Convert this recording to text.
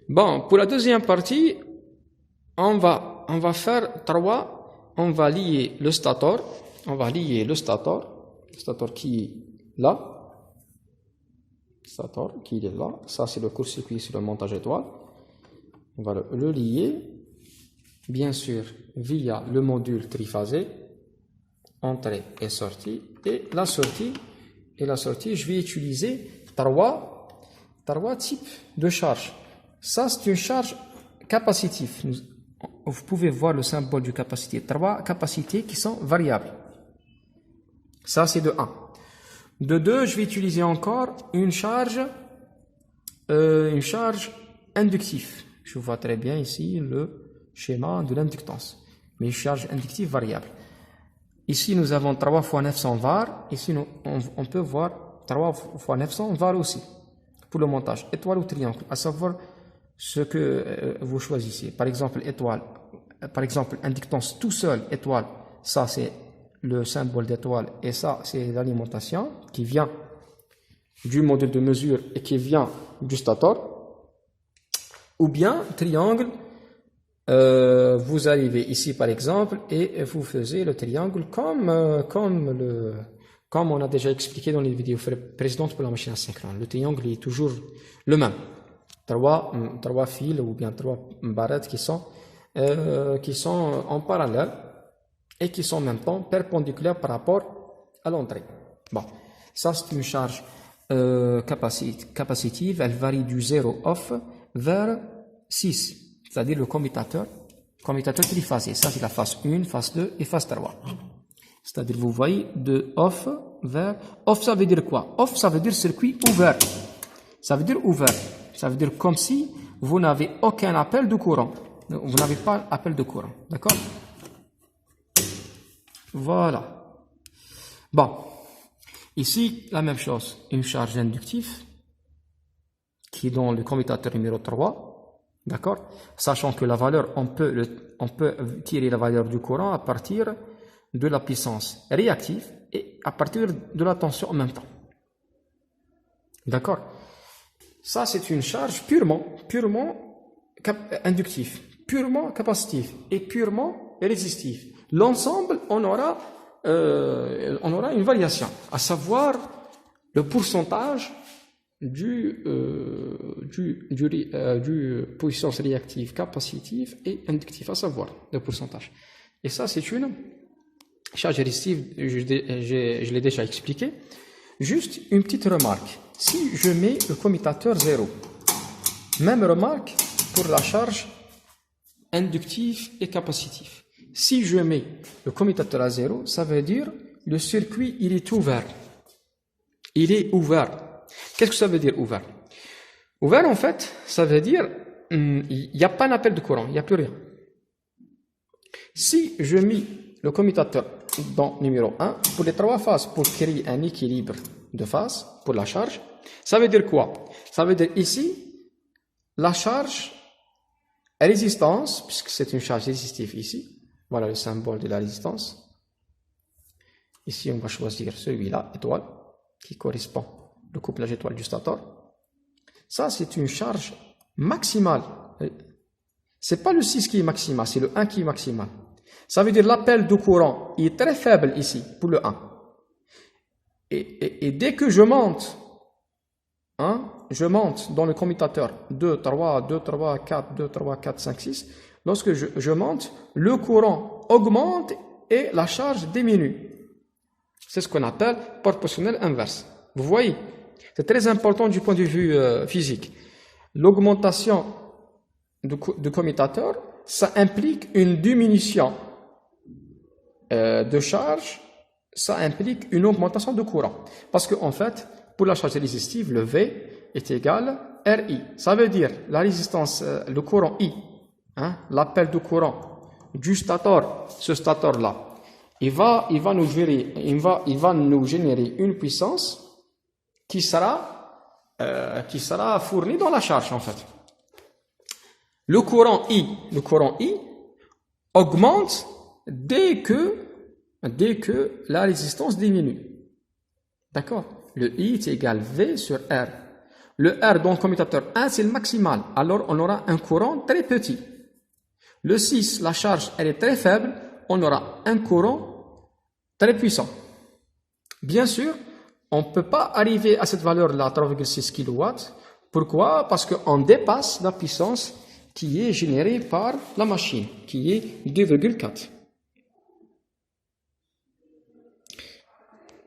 Bon, pour la deuxième partie, on va faire trois, on va lier le stator, le stator qui est là, stator qui est là, ça c'est le court-circuit sur le montage étoile, on va le lier, bien sûr, via le module triphasé, entrée et sortie, et la sortie, je vais utiliser trois types de charges. Ça, c'est une charge capacitive. Vous pouvez voir le symbole du capacité. Trois capacités qui sont variables. Ça, c'est de 1. De 2, je vais utiliser encore une charge inductive. Je vois très bien ici le schéma de l'inductance. Mais une charge inductive variable. Ici, nous avons 3 fois 900 var. Ici, on peut voir 3 fois 900 var aussi. Pour le montage, étoile ou triangle, à savoir ce que vous choisissez. Par exemple, étoile, inductance tout seul, étoile, ça c'est le symbole d'étoile et ça c'est l'alimentation qui vient du module de mesure et qui vient du stator. Ou bien triangle, vous arrivez ici par exemple et vous faisiez le triangle comme on a déjà expliqué dans les vidéos précédentes pour la machine asynchrone. Le triangle est toujours le même. Trois fils ou bien 3 barrettes qui sont en parallèle et qui sont en même temps perpendiculaires par rapport à l'entrée. Bon, ça c'est une charge capacitive, elle varie du 0 off vers 6, c'est-à-dire le commutateur triphasé. Ça c'est la phase 1, phase 2 et phase 3. C'est-à-dire vous voyez de off vers... Off ça veut dire quoi? Off ça veut dire circuit ouvert. Ça veut dire ouvert. Ça veut dire comme si vous n'avez aucun appel de courant. Vous n'avez pas d'appel de courant. D'accord? Voilà. Bon. Ici, la même chose. Une charge inductive qui est dans le commutateur numéro 3. D'accord? Sachant que la valeur, on peut tirer la valeur du courant à partir de la puissance réactive et à partir de la tension en même temps. D'accord? Ça, c'est une charge purement inductive, purement capacitive et purement résistive. L'ensemble, on aura une variation, à savoir le pourcentage du puissance réactive, capacitive et inductive, à savoir le pourcentage. Et ça, c'est une charge résistive, je l'ai déjà expliqué. Juste une petite remarque. Si je mets le commutateur 0, même remarque pour la charge inductive et capacitive. Si je mets le commutateur à 0, ça veut dire le circuit il est ouvert. Il est ouvert. Qu'est-ce que ça veut dire ouvert? Ouvert en fait, ça veut dire il n'y a pas d'appel de courant, il n'y a plus rien. Si je mets le commutateur dans numéro 1, pour les 3 phases, pour créer un équilibre de phase pour la charge, ça veut dire quoi? Ça veut dire ici, la charge résistance, puisque c'est une charge résistive ici, voilà le symbole de la résistance. Ici, on va choisir celui-là, étoile, qui correspond au couplage étoile du stator. Ça, c'est une charge maximale. C'est pas le 6 qui est maximal, c'est le 1 qui est maximal. Ça veut dire l'appel de courant est très faible ici, pour le 1. Et dès que je monte dans le commutateur 2, 3, 2, 3, 4, 2, 3, 4, 5, 6, lorsque je monte, le courant augmente et la charge diminue. C'est ce qu'on appelle proportionnel inverse. Vous voyez, c'est très important du point de vue physique. L'augmentation du commutateur, ça implique une diminution de charge, ça implique une augmentation de courant. Parce qu'en fait, pour la charge résistive, le V est égal à RI. Ça veut dire la résistance, le courant I, l'appel de courant du stator, ce stator-là, il va nous générer une puissance qui sera fournie dans la charge en fait. Le courant I augmente dès que la résistance diminue. D'accord? Le I est égal V sur R. Le R dans le commutateur 1, c'est le maximal. Alors, on aura un courant très petit. Le 6, la charge, elle est très faible. On aura un courant très puissant. Bien sûr, on ne peut pas arriver à cette valeur-là, 3,6 kW. Pourquoi? Parce qu'on dépasse la puissance qui est générée par la machine, qui est 2,4.